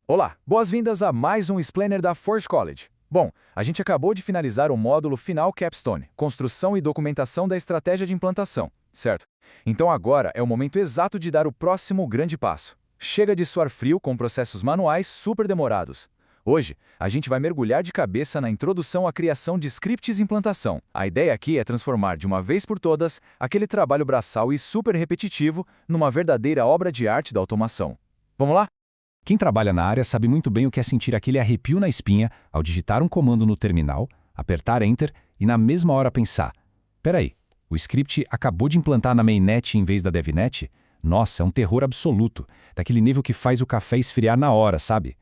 Olá, boas-vindas a mais um Explainer da Forge College. Bom, a gente acabou de finalizar o módulo final Capstone, construção e documentação da estratégia de implantação, certo? Então agora é o momento exato de dar o próximo grande passo. Chega de suar frio com processos manuais super demorados. Hoje, a gente vai mergulhar de cabeça na introdução à criação de scripts de implantação. A ideia aqui é transformar de uma vez por todas aquele trabalho braçal e super repetitivo numa verdadeira obra de arte da automação. Vamos lá? Quem trabalha na área sabe muito bem o que é sentir aquele arrepio na espinha ao digitar um comando no terminal, apertar Enter e na mesma hora pensar: peraí, o script acabou de implantar na mainnet em vez da devnet? Nossa, é um terror absoluto, daquele nível que faz o café esfriar na hora, sabe?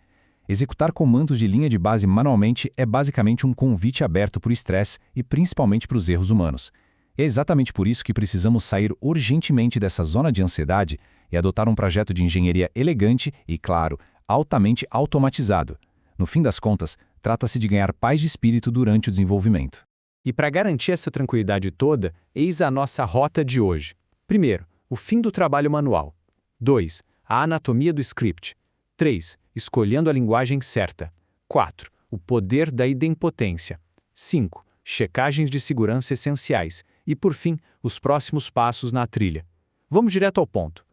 Executar comandos de linha de base manualmente é basicamente um convite aberto para o estresse e principalmente para os erros humanos. É exatamente por isso que precisamos sair urgentemente dessa zona de ansiedade e adotar um projeto de engenharia elegante e, claro, altamente automatizado. No fim das contas, trata-se de ganhar paz de espírito durante o desenvolvimento. E para garantir essa tranquilidade toda, eis a nossa rota de hoje. Primeiro, o fim do trabalho manual. 2. A anatomia do script. 3. Escolhendo a linguagem certa. 4. O poder da idempotência. 5. Checagens de segurança essenciais. E, por fim, os próximos passos na trilha. Vamos direto ao ponto.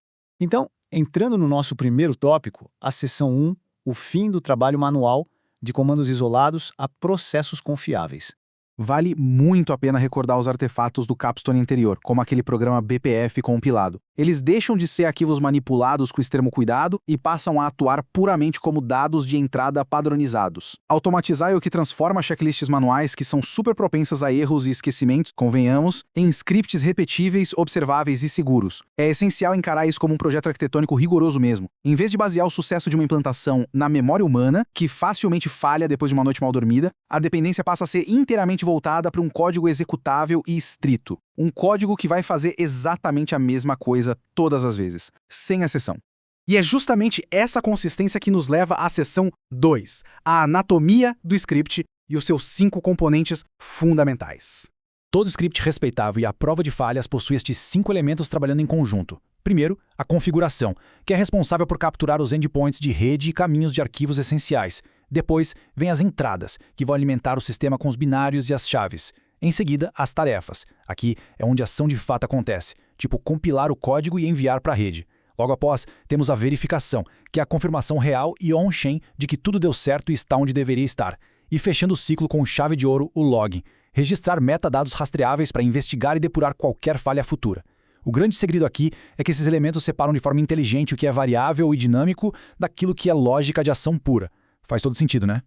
Então, entrando no nosso primeiro tópico, a seção 1, o fim do trabalho manual, de comandos isolados a processos confiáveis. Vale muito a pena recordar os artefatos do Capstone anterior, como aquele programa BPF compilado. Eles deixam de ser arquivos manipulados com extremo cuidado e passam a atuar puramente como dados de entrada padronizados. Automatizar é o que transforma checklists manuais, que são super propensas a erros e esquecimentos, convenhamos, em scripts repetíveis, observáveis e seguros. É essencial encarar isso como um projeto arquitetônico rigoroso mesmo. Em vez de basear o sucesso de uma implantação na memória humana, que facilmente falha depois de uma noite mal dormida, a dependência passa a ser inteiramente voltada para um código executável e estrito. Um código que vai fazer exatamente a mesma coisa todas as vezes, sem exceção. E é justamente essa consistência que nos leva à seção 2, a anatomia do script e os seus 5 componentes fundamentais. Todo script respeitável e à prova de falhas possui estes 5 elementos trabalhando em conjunto. Primeiro, a configuração, que é responsável por capturar os endpoints de rede e caminhos de arquivos essenciais. Depois, vem as entradas, que vão alimentar o sistema com os binários e as chaves. Em seguida, as tarefas. Aqui é onde a ação de fato acontece, tipo compilar o código e enviar para a rede. Logo após, temos a verificação, que é a confirmação real e on-chain de que tudo deu certo e está onde deveria estar. E fechando o ciclo com chave de ouro, o login. Registrar metadados rastreáveis para investigar e depurar qualquer falha futura. O grande segredo aqui é que esses elementos separam de forma inteligente o que é variável e dinâmico daquilo que é lógica de ação pura. Faz todo sentido, né?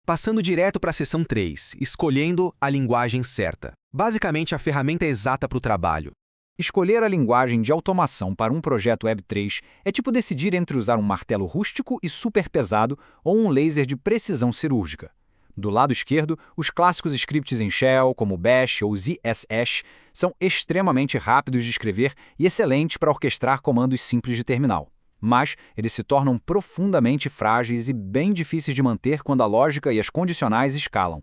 Passando direto para a seção 3, escolhendo a linguagem certa. Basicamente, a ferramenta exata para o trabalho. Escolher a linguagem de automação para um projeto Web3 é tipo decidir entre usar um martelo rústico e super pesado ou um laser de precisão cirúrgica. Do lado esquerdo, os clássicos scripts em Shell, como Bash ou ZSH, são extremamente rápidos de escrever e excelentes para orquestrar comandos simples de terminal. Mas eles se tornam profundamente frágeis e bem difíceis de manter quando a lógica e as condicionais escalam.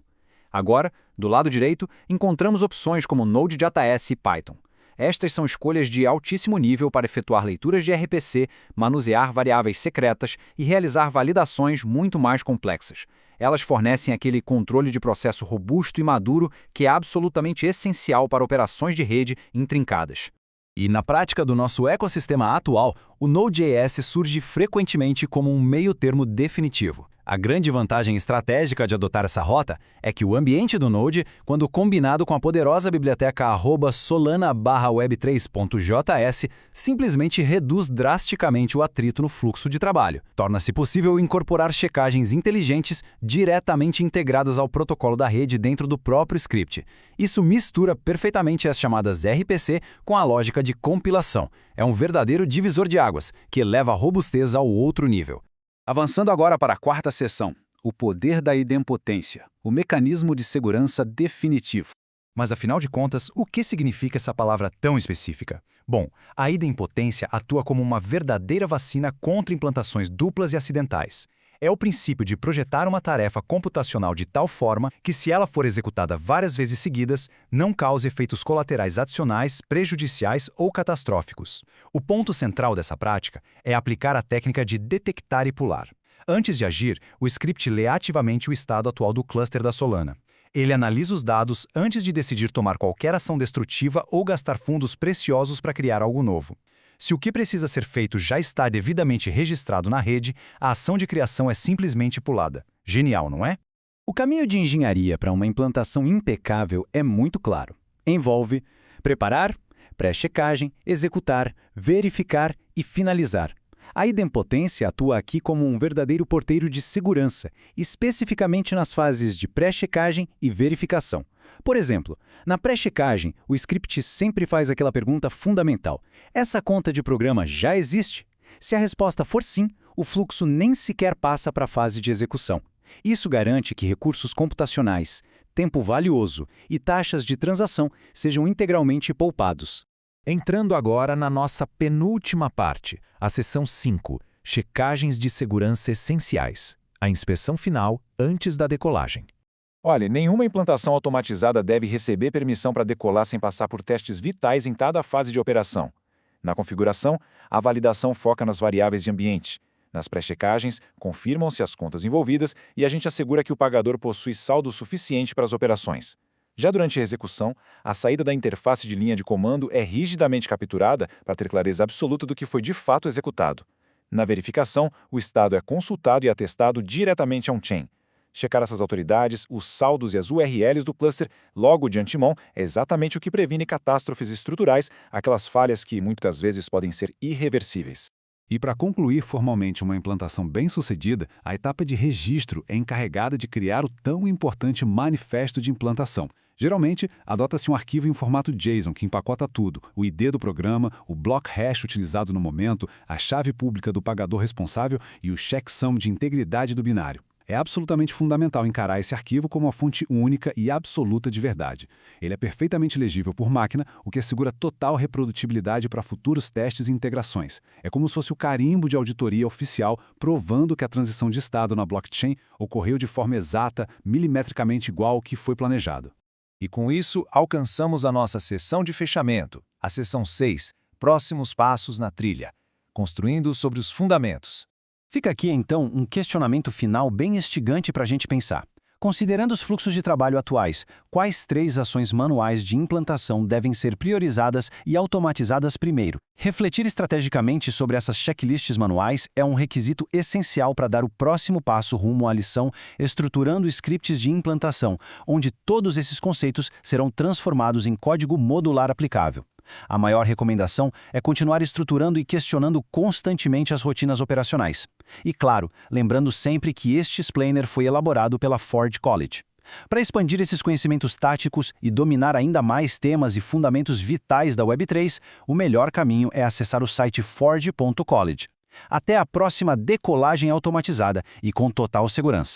Agora, do lado direito, encontramos opções como Node.js e Python. Estas são escolhas de altíssimo nível para efetuar leituras de RPC, manusear variáveis secretas e realizar validações muito mais complexas. Elas fornecem aquele controle de processo robusto e maduro que é absolutamente essencial para operações de rede intrincadas. E na prática do nosso ecossistema atual, o Node.js surge frequentemente como um meio-termo definitivo. A grande vantagem estratégica de adotar essa rota é que o ambiente do Node, quando combinado com a poderosa biblioteca @solana/web3.js, simplesmente reduz drasticamente o atrito no fluxo de trabalho. Torna-se possível incorporar checagens inteligentes diretamente integradas ao protocolo da rede dentro do próprio script. Isso mistura perfeitamente as chamadas RPC com a lógica de compilação. É um verdadeiro divisor de águas, que eleva a robustez ao outro nível. Avançando agora para a quarta seção, o poder da idempotência, o mecanismo de segurança definitivo. Mas afinal de contas, o que significa essa palavra tão específica? Bom, a idempotência atua como uma verdadeira vacina contra implantações duplas e acidentais. É o princípio de projetar uma tarefa computacional de tal forma que, se ela for executada várias vezes seguidas, não cause efeitos colaterais adicionais, prejudiciais ou catastróficos. O ponto central dessa prática é aplicar a técnica de detectar e pular. Antes de agir, o script lê ativamente o estado atual do cluster da Solana. Ele analisa os dados antes de decidir tomar qualquer ação destrutiva ou gastar fundos preciosos para criar algo novo. Se o que precisa ser feito já está devidamente registrado na rede, a ação de criação é simplesmente pulada. Genial, não é? O caminho de engenharia para uma implantação impecável é muito claro. Envolve preparar, pré-checagem, executar, verificar e finalizar. A idempotência atua aqui como um verdadeiro porteiro de segurança, especificamente nas fases de pré-checagem e verificação. Por exemplo, na pré-checagem, o script sempre faz aquela pergunta fundamental: essa conta de programa já existe? Se a resposta for sim, o fluxo nem sequer passa para a fase de execução. Isso garante que recursos computacionais, tempo valioso e taxas de transação sejam integralmente poupados. Entrando agora na nossa penúltima parte, a seção 5, checagens de segurança essenciais, a inspeção final antes da decolagem. Olha, nenhuma implantação automatizada deve receber permissão para decolar sem passar por testes vitais em cada fase de operação. Na configuração, a validação foca nas variáveis de ambiente. Nas pré-checagens, confirmam-se as contas envolvidas e a gente assegura que o pagador possui saldo suficiente para as operações. Já durante a execução, a saída da interface de linha de comando é rigidamente capturada para ter clareza absoluta do que foi de fato executado. Na verificação, o estado é consultado e atestado diretamente on-chain. Checar essas autoridades, os saldos e as URLs do cluster logo de antemão é exatamente o que previne catástrofes estruturais, aquelas falhas que muitas vezes podem ser irreversíveis. E para concluir formalmente uma implantação bem-sucedida, a etapa de registro é encarregada de criar o tão importante manifesto de implantação. Geralmente, adota-se um arquivo em formato JSON que empacota tudo: o ID do programa, o block hash utilizado no momento, a chave pública do pagador responsável e o checksum de integridade do binário. É absolutamente fundamental encarar esse arquivo como uma fonte única e absoluta de verdade. Ele é perfeitamente legível por máquina, o que assegura total reprodutibilidade para futuros testes e integrações. É como se fosse o carimbo de auditoria oficial provando que a transição de estado na blockchain ocorreu de forma exata, milimetricamente igual ao que foi planejado. E com isso, alcançamos a nossa sessão de fechamento, a sessão 6, próximos passos na trilha, construindo sobre os fundamentos. Fica aqui, então, um questionamento final bem instigante para a gente pensar. Considerando os fluxos de trabalho atuais, quais 3 ações manuais de implantação devem ser priorizadas e automatizadas primeiro? Refletir estrategicamente sobre essas checklists manuais é um requisito essencial para dar o próximo passo rumo à lição estruturando scripts de implantação, onde todos esses conceitos serão transformados em código modular aplicável. A maior recomendação é continuar estruturando e questionando constantemente as rotinas operacionais. E claro, lembrando sempre que este explainer foi elaborado pela Ford College. Para expandir esses conhecimentos táticos e dominar ainda mais temas e fundamentos vitais da Web3, o melhor caminho é acessar o site ford.college. Até a próxima decolagem automatizada e com total segurança.